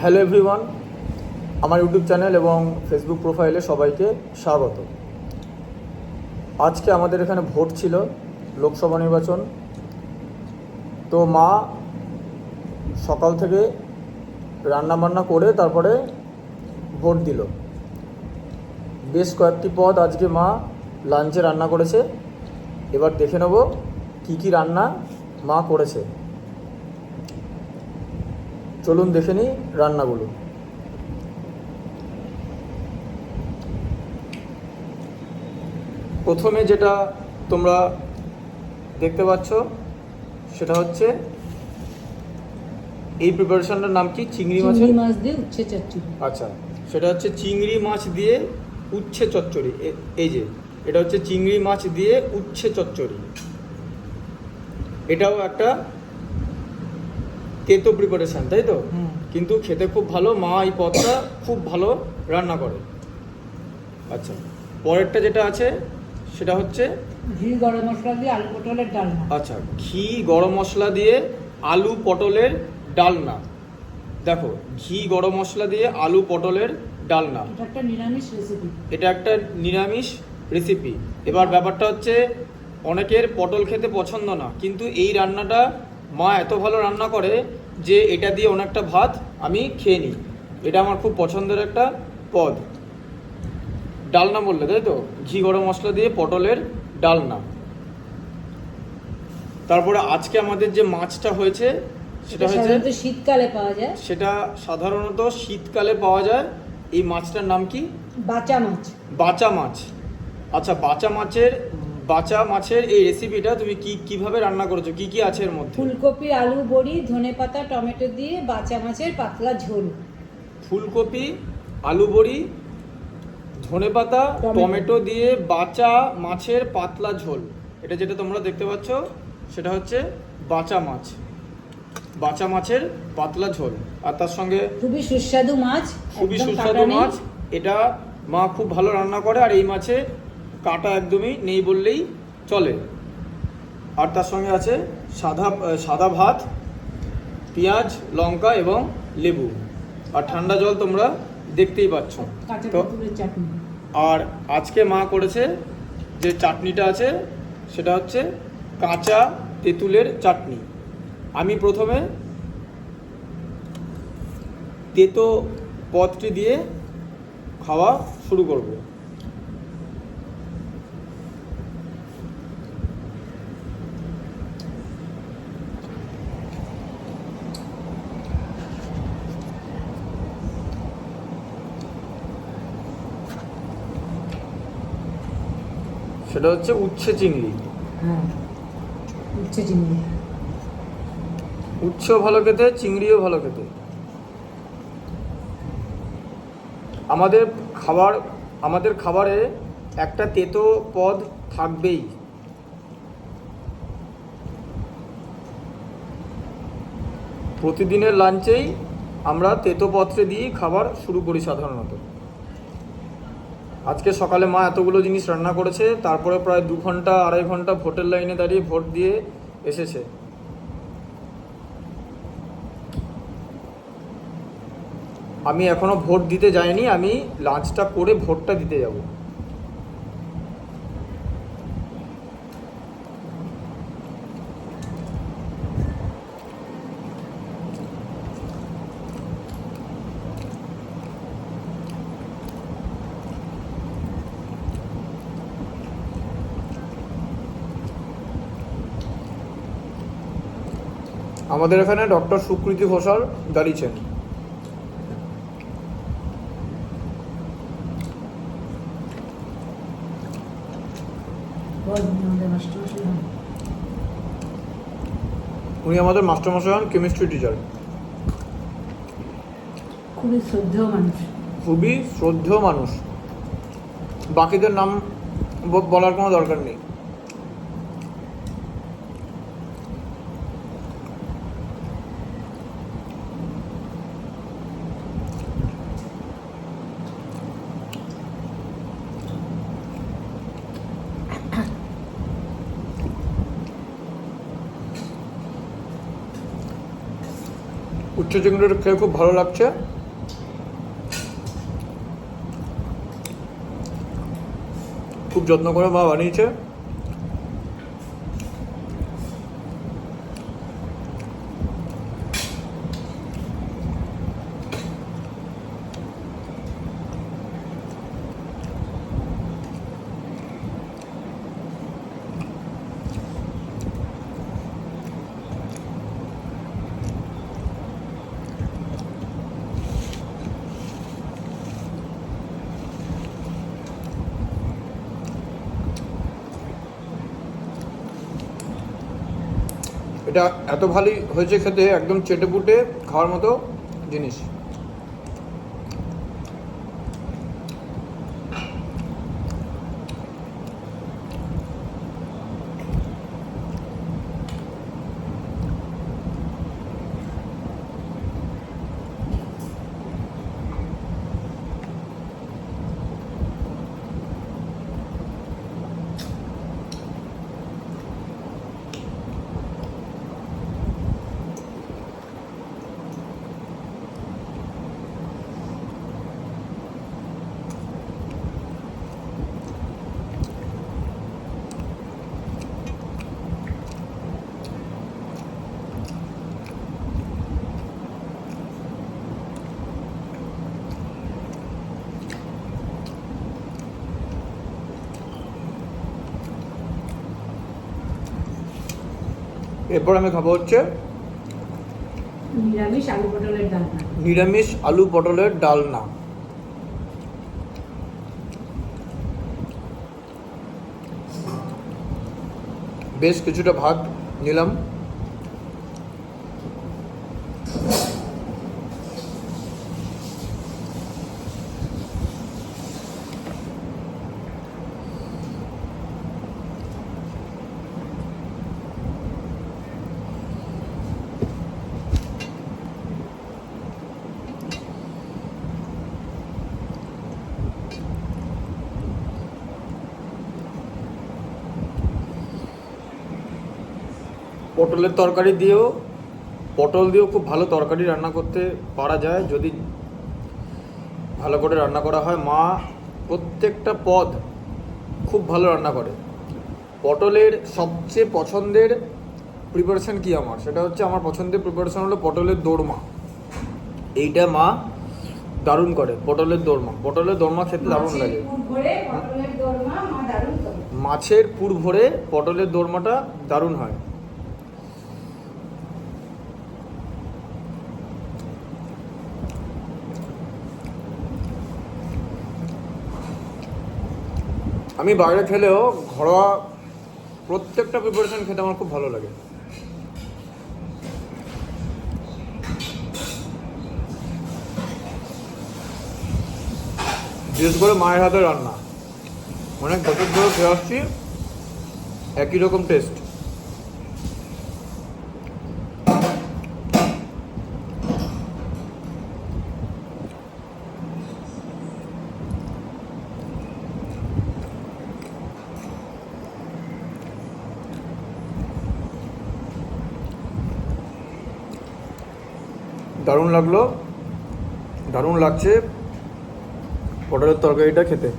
Hello everyone, আমার YouTube channel এবং Facebook প্রোফাইলে সবাইকে স্বাগত। আজকে আমাদের এখানে ভোট ছিল, লোকসভা নির্বাচন। তো মা সকাল থেকে রান্নাবান্না করে তারপরে ভোট দিল। বেশ কয়েকটি পদ আজকে মা লাঞ্চে রান্না করেছে। এবার দেখে নেব কী কী রান্না মা করেছে। চলুন দেখে নিই রান্নাগুলো। প্রথমে যেটা তোমরা দেখতে পাচ্ছ সেটা হচ্ছে এই প্রিপারেশনটার নাম কি? চিংড়ি মাছ দিয়ে উচ্ছে চচ্চড়ি। আচ্ছা, সেটা হচ্ছে চিংড়ি মাছ দিয়ে উচ্ছে চচ্চড়ি। এই যে এটা হচ্ছে চিংড়ি মাছ দিয়ে উচ্ছে চচ্চড়ি। এটাও একটা তেতো প্রিপারেশন, তাই তো? কিন্তু খেতে খুব ভালো। মা এই পদটা খুব ভালো রান্না করে। আচ্ছা, পরেরটা যেটা আছে সেটা হচ্ছে ঘি গরম মশলা দিয়ে আলু পটলের ডালনা। আচ্ছা, ঘি গরম মশলা দিয়ে আলু পটলের ডালনা। দেখো, ঘি গরম মশলা দিয়ে আলু পটলের ডালনা, এটা একটা নিরামিষ রেসিপি। এটা একটা নিরামিষ রেসিপি। এবার ব্যাপারটা হচ্ছে অনেকের পটল খেতে পছন্দ না, কিন্তু এই রান্নাটা মা এত ভালো রান্না করে যে এটা দিয়ে অনেকটা ভাত আমি খেয়ে নিই। এটা আমার খুব পছন্দের একটা পদ। ডালনা বললে, তাই তো? ঘি গরম মশলা দিয়ে পটলের ডালনা। তারপরে আজকে আমাদের যে মাছটা হয়েছে সেটা হচ্ছে শীতকালে পাওয়া যায়। সেটা সাধারণত শীতকালে পাওয়া যায়। এই মাছটার নাম কি? বাচা মাছ। বাচা মাছ। আচ্ছা, বাচা মাছের এই রেসিপিটা তুমি কিভাবে রান্না করেছো? কি কি আছে এর মধ্যে? ফুলকপি, আলু, বড়ি, ধনেপাতা, টমেটো দিয়ে বাচা মাছের পাতলা ঝোল। ফুলকপি, আলু বড়ি, ধনেপাতা, টমেটো দিয়ে বাচা মাছের পাতলা ঝোল। এটা যেটা তোমরা দেখতে পাচ্ছ সেটা হচ্ছে বাচা মাছ, বাচা মাছের পাতলা ঝোল। আর তার সঙ্গে খুবই সুস্বাদু মাছ। মাছ। এটা মা খুব ভালো রান্না করে, আর এই মাছে কাটা একদমই নেই বললেই চলে। আর তার সঙ্গে আছে সাদা ভাত, পেঁয়াজ, লঙ্কা এবং লেবু। আর ঠান্ডা জল তোমরা দেখতেই পাচ্ছ। তো আর আজকে মা করেছে যে চাটনিটা আছে সেটা হচ্ছে কাঁচা তেঁতুলের চাটনি। আমি প্রথমে তেতো পদটি দিয়ে খাওয়া শুরু করব। সেটা হচ্ছে উচ্ছে চিংড়ি। হ্যাঁ, উচ্ছে চিংড়ি। উচ্ছেও ভালো খেতে, চিংড়িও ভালো খেতে। আমাদের খাবারে একটা তেতো পদ থাকবেই। প্রতিদিনের লাঞ্চেই আমরা তেতো পত্রে দিয়েই খাবার শুরু করি সাধারণত। আজকে সকালে মা এতগুলো জিনিস রান্না করেছে, তারপরে প্রায় 2 ঘন্টা 2.5 ঘন্টা ভোটের লাইনে দাঁড়িয়ে ভোট দিয়ে এসেছে। আমি এখনো ভোট দিতে যাইনি, আমি লাঞ্চটা করে ভোটটা দিতে যাব। আমাদের এখানে ডক্টর সুকৃতি ঘোষাল দাঁড়িয়েছেন। উনি আমাদের মাস্টারমশাই হন, কেমিস্ট্রি টিচার। খুবই শ্রদ্ধেয় মানুষ। খুবই শ্রদ্ধেয় মানুষ। বাকিদের নাম বলার কোনো দরকার নেই। উচ্ছে চিংড়িটা খেয়ে খুব ভালো লাগছে। খুব যত্ন করে মা বানিয়েছে। এটা এত ভালোই হয়েছে খেতে, একদম চেটেপুটে খাওয়ার মতো জিনিস। এরপর আমি খাবো হচ্ছে নিরামিষ আলু পটলের ডালনা। নিরামিষ আলু পটলের ডালনা। বেশ কিছুটা ভাত নিলাম। পটলের তরকারি দিয়েও, পটল দিয়েও খুব ভালো তরকারি রান্না করতে পারা যায় যদি ভালো করে রান্না করা হয়। মা প্রত্যেকটা পদ খুব ভালো রান্না করে। পটলের সবচেয়ে পছন্দের প্রিপারেশন কি আমার, সেটা হচ্ছে আমার পছন্দের প্রিপারেশন হলো পটলের দোরমা। এইটা মা দারুণ করে। পটলের দোরমা, পটলের দোরমা খেতে দারুণ লাগে। মাছের পুর ভরে পটলের দোরমাটা দারুণ হয়। আমি বাইরে খেলেও ঘরোয়া প্রত্যেকটা প্রিপারেশন খেতে আমার খুব ভালো লাগে। বিশেষ করে মায়ের হাতের রান্না অনেক বছর ধরে খেয়ে আসছি, একই রকম টেস্ট। দারুণ লাগলো, দারুণ লাগছে পটলের তরকারিটা খেতে।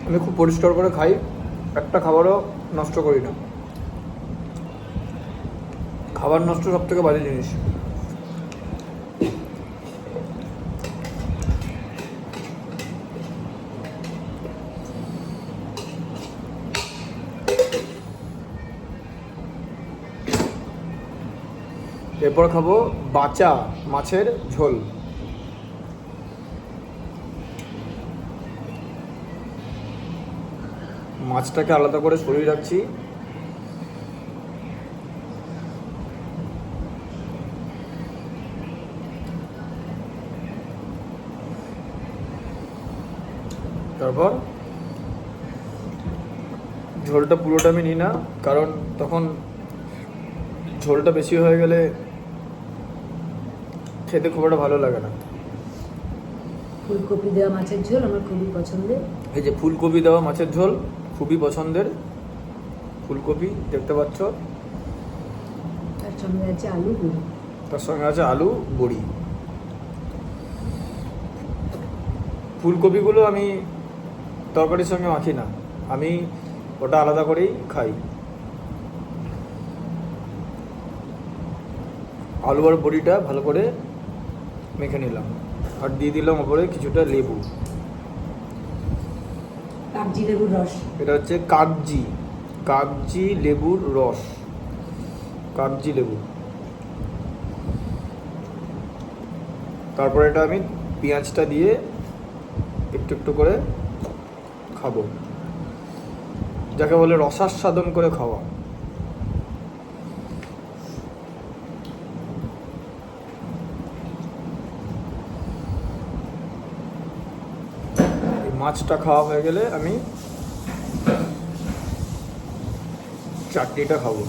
আমি খুব পরিষ্কার করে খাই, একটা খাবারও নষ্ট করি না। খাবার নষ্ট সব থেকে বাজে জিনিস। এরপর খাবো বাচা মাছের ঝোল। মাছটাকে আলাদা করে সরিয়ে রাখছি। তারপর ঝোলটা পুরোটা আমি নিই না, কারণ তখন ঝোলটা বেশি হয়ে গেলে খেতে খুব একটা ভালো লাগে না। ফুলকপি দেওয়া মাছের ঝোল আমার খুবই পছন্দের। এই যে ফুলকপি দেওয়া মাছের ঝোল খুবই পছন্দের। ফুলকপি দেখতে পাচ্ছ, তার সঙ্গে আছে আলু বড়ি। তার সঙ্গে আছে আলু বড়ি। ফুলকপিগুলো আমি তরকারির সঙ্গে মাখি না, আমি ওটা আলাদা করেই খাই। আলু আর বড়িটা ভালো করে মেখে নিলাম, আর দিয়ে দিলাম ওপরে কিছুটা লেবু। কাগজি লেবুর রস। এটা হচ্ছে কাগজি লেবুর রস, কাগজি লেবু। তারপরে এটা আমি পেঁয়াজটা দিয়ে একটু একটু করে খাবো, যাকে বলে রসাস্বাদন করে খাওয়া। মাছটা খাওয়া হয়ে গেলে আমি চাটনিটা খাবো।